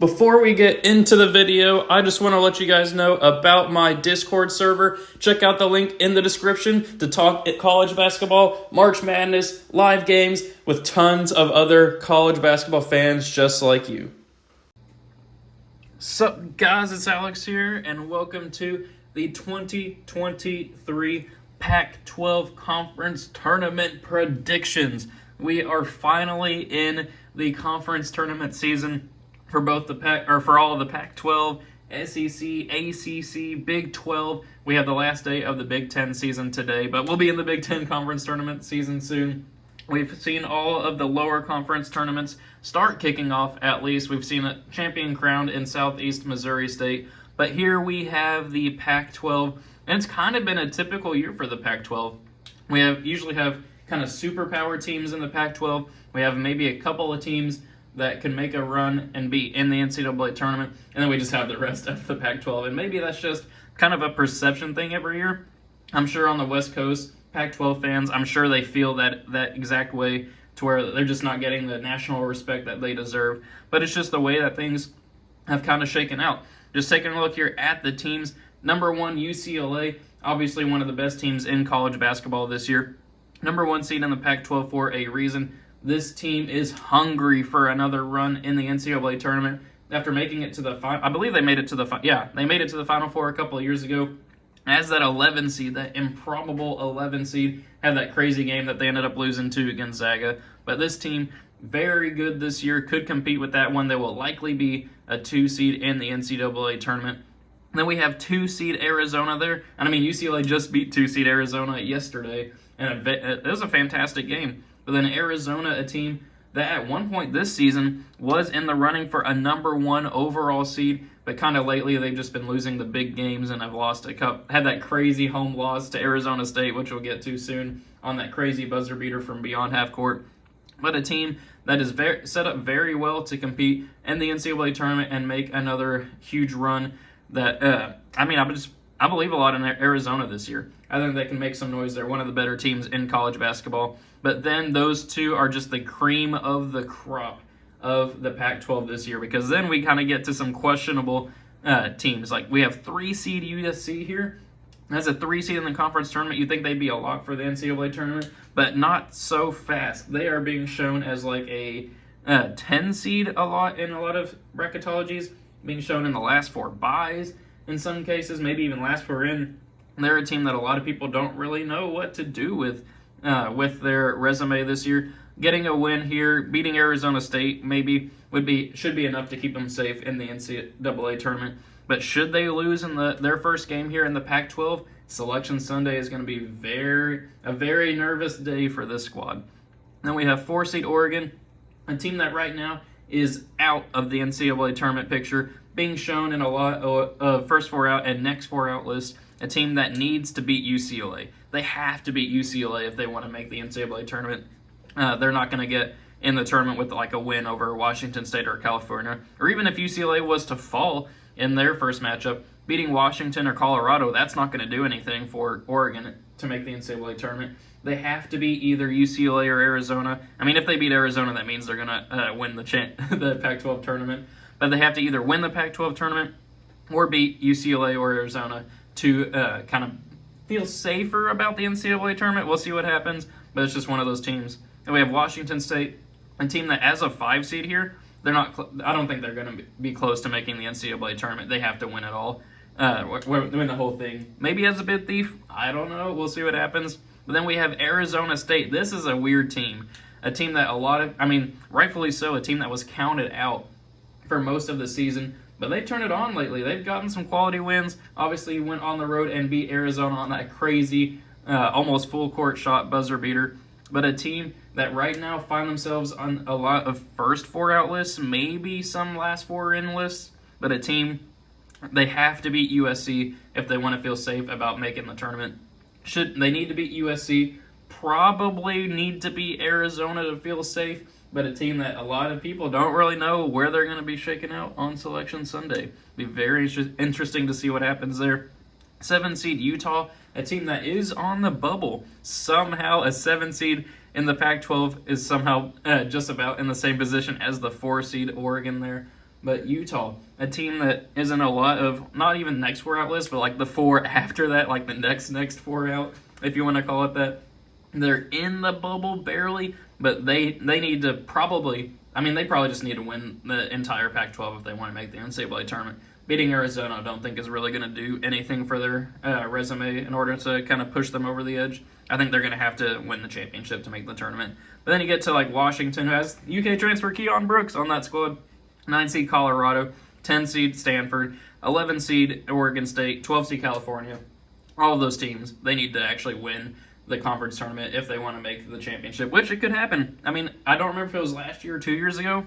Before we get into the video, I just want to let you guys know about my Discord server. Check out the link in the description to talk college basketball, March Madness, live games with tons of other college basketball fans just like you. Sup guys, it's Alex here, and welcome to the 2023 Pac-12 Conference Tournament predictions. We are finally in the conference tournament season for both for all of the Pac-12, SEC, ACC, Big 12. We have the last day of the Big 10 season today, but we'll be in the Big 10 conference tournament season soon. We've seen all of the lower conference tournaments start kicking off, at least. We've seen a champion crowned in Southeast Missouri State, but here we have the Pac-12, and it's kind of been a typical year for the Pac-12. We usually have kind of superpower teams in the Pac-12. We have maybe a couple of teams that can make a run and be in the NCAA tournament, and then we just have the rest of the Pac-12. And maybe that's just kind of a perception thing every year. I'm sure on the West Coast, Pac-12 fans, I'm sure they feel that exact way, to where they're just not getting the national respect that they deserve. But it's just the way that things have kind of shaken out. Just taking a look here at the teams. Number one, UCLA, obviously one of the best teams in college basketball this year. Number one seed in the Pac-12 for a reason. This team is hungry for another run in the NCAA tournament after making it to the final. I believe they made it to they made it to the Final Four a couple of years ago as that 11 seed, that improbable 11 seed, had that crazy game that they ended up losing to Gonzaga. But this team, very good this year, could compete with that one. They will likely be a 2 seed in the NCAA tournament. And then we have 2 seed Arizona there. And I mean, UCLA just beat 2 seed Arizona yesterday, and it was a fantastic game. But then Arizona, a team that at one point this season was in the running for a number 1 overall seed, but kind of lately they've just been losing the big games and have lost had that crazy home loss to Arizona State, which we'll get to soon, on that crazy buzzer beater from beyond half court. But a team that is set up very well to compete in the NCAA tournament and make another huge run. I believe a lot in Arizona this year. I think they can make some noise. They're one of the better teams in college basketball. But then those two are just the cream of the crop of the Pac-12 this year, because then we kind of get to some questionable teams. Like we have 3 seed USC here. As a 3 seed in the conference tournament, you'd think they'd be a lock for the NCAA tournament, but not so fast. They are being shown as like a 10 seed in a lot of bracketologies, being shown in the last 4 buys in some cases, maybe even last 4 in. They're a team that a lot of people don't really know what to do with their resume this year. Getting a win here, beating Arizona State, should be enough to keep them safe in the NCAA tournament. But should they lose in their first game here in the Pac-12, Selection Sunday is going to be a very nervous day for this squad. Then we have 4 seed Oregon, a team that right now is out of the NCAA tournament picture, being shown in a lot of first 4 out and next 4 out lists. A team that needs to beat UCLA. They have to beat UCLA if they want to make the NCAA tournament. They're not going to get in the tournament with like a win over Washington State or California. Or even if UCLA was to fall in their first matchup, beating Washington or Colorado, that's not going to do anything for Oregon to make the NCAA tournament. They have to beat either UCLA or Arizona. I mean, if they beat Arizona, that means they're going to win the Pac-12 tournament. But they have to either win the Pac-12 tournament or beat UCLA or Arizona to kind of feel safer about the NCAA tournament. We'll see what happens, but it's just one of those teams. And we have Washington State, a team that as a 5 seed here, I don't think they're going to be close to making the NCAA tournament. They have to win it all, win the whole thing. Maybe as a bid thief, I don't know. We'll see what happens. But then we have Arizona State. This is a weird team, a team that rightfully so, a team that was counted out for most of the season. But they've turned it on lately. They've gotten some quality wins. Obviously, went on the road and beat Arizona on that crazy, almost full court shot buzzer beater. But a team that right now find themselves on a lot of first 4 out lists, maybe some last 4 in lists. But a team, they have to beat USC if they want to feel safe about making the tournament. They need to beat USC. Probably need to beat Arizona to feel safe. But a team that a lot of people don't really know where they're going to be shaken out on Selection Sunday. Be very interesting to see what happens there. 7 seed Utah, a team that is on the bubble. Somehow a 7 seed in the Pac-12 is somehow just about in the same position as the 4 seed Oregon there. But Utah, a team that isn't a lot of, not even next four out list, but like the four after that, like the next four out, if you want to call it that. They're in the bubble barely, but they need to probably, I mean, they probably just need to win the entire Pac-12 if they want to make the NCAA tournament. Beating Arizona, I don't think is really going to do anything for their resume in order to kind of push them over the edge. I think they're going to have to win the championship to make the tournament. But then you get to like Washington, who has UK transfer Keon Brooks on that squad, 9 seed Colorado, 10 seed Stanford, 11 seed Oregon State, 12 seed California. All of those teams, they need to actually win the conference tournament if they want to make the championship, which it could happen. I mean, I don't remember if it was last year or 2 years ago,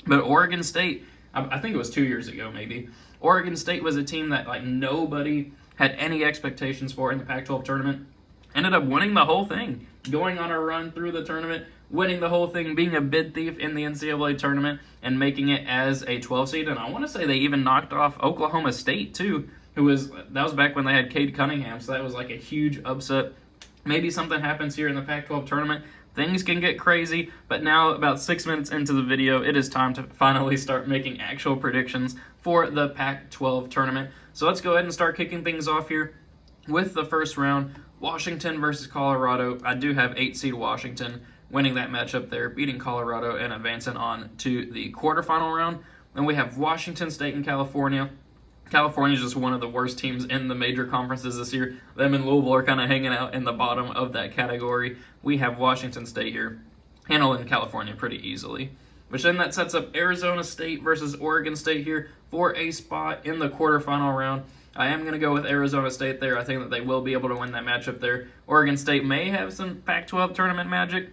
but Oregon State, I think it was 2 years ago maybe. Oregon State was a team that like nobody had any expectations for in the Pac-12 tournament. Ended up winning the whole thing, going on a run through the tournament, winning the whole thing, being a bid thief in the NCAA tournament, and making it as a 12 seed. And I want to say they even knocked off Oklahoma State too, that was back when they had Cade Cunningham, so that was like a huge upset. Maybe something happens here in the Pac-12 tournament. Things can get crazy, but now about 6 minutes into the video, it is time to finally start making actual predictions for the Pac-12 tournament. So let's go ahead and start kicking things off here with the first round. Washington versus Colorado. I do have 8 seed Washington winning that matchup there, beating Colorado and advancing on to the quarterfinal round. Then we have Washington State and California. California is just one of the worst teams in the major conferences this year. Them and Louisville are kind of hanging out in the bottom of that category. We have Washington State here, handling California pretty easily. Which then that sets up Arizona State versus Oregon State here for a spot in the quarterfinal round. I am going to go with Arizona State there. I think that they will be able to win that matchup there. Oregon State may have some Pac-12 tournament magic,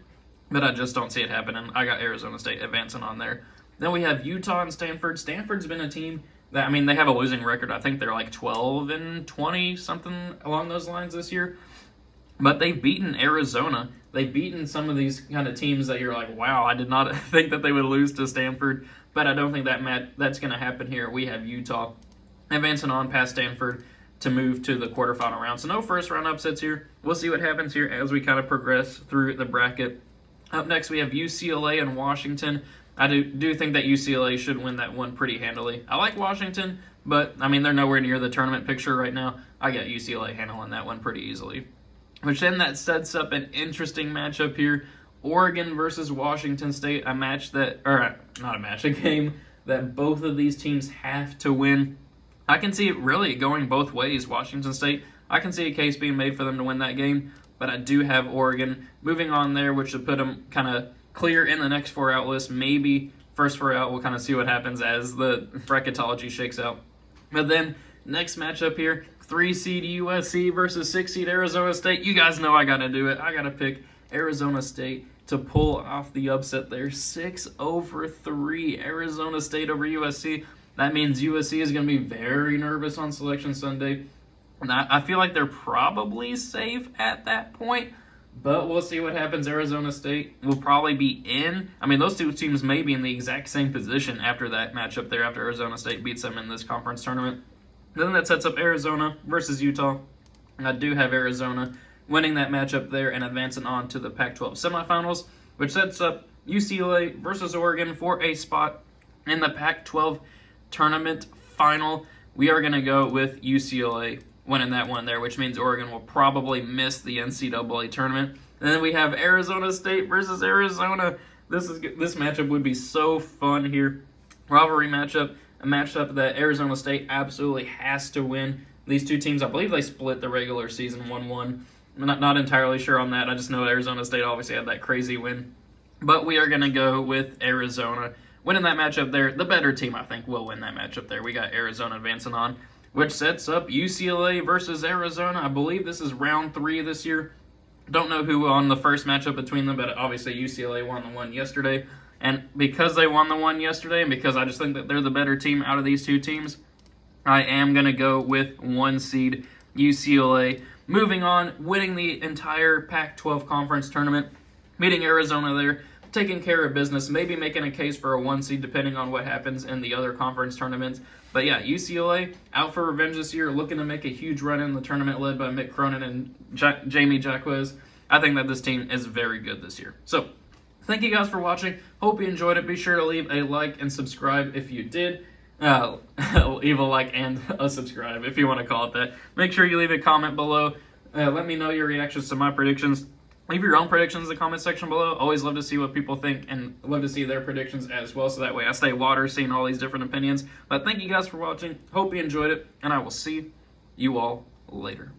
but I just don't see it happening. I got Arizona State advancing on there. Then we have Utah and Stanford. Stanford's been a team that, I mean, they have a losing record. I think they're like 12-20, something along those lines this year. But they've beaten Arizona. They've beaten some of these kind of teams that you're like, wow, I did not think that they would lose to Stanford. But I don't think that's going to happen here. We have Utah advancing on past Stanford to move to the quarterfinal round. So no first round upsets here. We'll see what happens here as we kind of progress through the bracket. Up next, we have UCLA and Washington. I do think that UCLA should win that one pretty handily. I like Washington, but, I mean, they're nowhere near the tournament picture right now. I got UCLA handling that one pretty easily. Which then that sets up an interesting matchup here. Oregon versus Washington State, a game that both of these teams have to win. I can see it really going both ways. Washington State, I can see a case being made for them to win that game, but I do have Oregon moving on there, which would put them kind of clear in the next 4 out list. Maybe first 4 out, we'll kind of see what happens as the bracketology shakes out. But then next matchup here, 3 seed USC versus 6 seed Arizona State. You guys know I got to do it. I got to pick Arizona State to pull off the upset there. 6-3 Arizona State over USC. That means USC is going to be very nervous on Selection Sunday. And I feel like they're probably safe at that point, but we'll see what happens. Arizona State will probably be in. I mean, those two teams may be in the exact same position after that matchup there, after Arizona State beats them in this conference tournament. Then that sets up Arizona versus Utah. And I do have Arizona winning that matchup there and advancing on to the Pac-12 semifinals, which sets up UCLA versus Oregon for a spot in the Pac-12 tournament final. We are going to go with UCLA winning that one there, which means Oregon will probably miss the NCAA tournament. And then we have Arizona State versus Arizona. This matchup would be so fun here. Rivalry matchup, a matchup that Arizona State absolutely has to win. These two teams, I believe they split the regular season 1-1. I'm not entirely sure on that. I just know Arizona State obviously had that crazy win. But we are going to go with Arizona winning that matchup there. The better team, I think, will win that matchup there. We got Arizona advancing on, which sets up UCLA versus Arizona. I believe this is round 3 this year. Don't know who won the first matchup between them, but obviously UCLA won the one yesterday. And because they won the one yesterday, and because I just think that they're the better team out of these two teams, I am going to go with 1 seed UCLA. Moving on, winning the entire Pac-12 conference tournament, meeting Arizona there, taking care of business, maybe making a case for a 1 seed depending on what happens in the other conference tournaments. But yeah, UCLA out for revenge this year, looking to make a huge run in the tournament led by Mick Cronin and Jamie Jaquez. I think that this team is very good this year. So Thank you guys for watching. Hope you enjoyed it. Be sure to leave a like and subscribe if you did. Leave a like and a subscribe if you want to call it that. Make sure you leave a comment below. Let me know your reactions to my predictions. Leave your own predictions in the comment section below. Always love to see what people think and love to see their predictions as well, so that way I stay water seeing all these different opinions. But thank you guys for watching. Hope you enjoyed it, and I will see you all later.